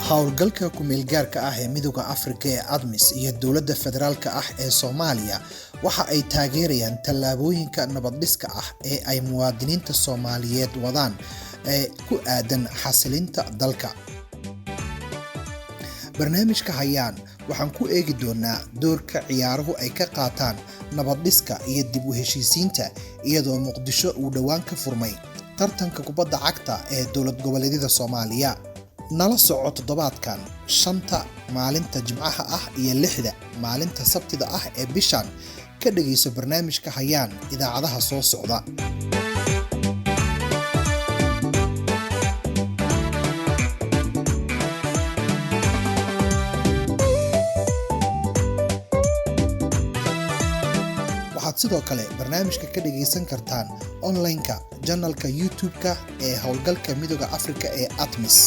howlgalka ku-meelgaarka ah ee Midowga Afrika ee ADMIS iyo dowladda federaalka ah ee Soomaaliya waxa ay taageerayaan tallaabooyinka nabad-dhiska ah ee ay muwaadiniinta Soomaaliyeed wadaan ee ku aadan xasilinta dalka. barnaamijka hayaan waxaan ku eegi doonaa doorka ciyaaruhu ay ka qaataan nabad-dhiska iyo dib u heshiisiinta iyadoo Muqdisho uu dhawaan ka furmay tartanka kubadda cagta ee dowlad goboleedyada Soomaaliya. nala soco toddobaadkan 5 maalinta Jimcaha ah iyo 6 maalinta Sabtida ah ee bishan ka dhageyso barnaamijka hayaan idaacadaha soo socda. waxaad sidoo kale barnaamijka ka dhageysan kartaan online-ka channelka YouTube-ka ee howlgalka Midowga Afrika ee ADMIS.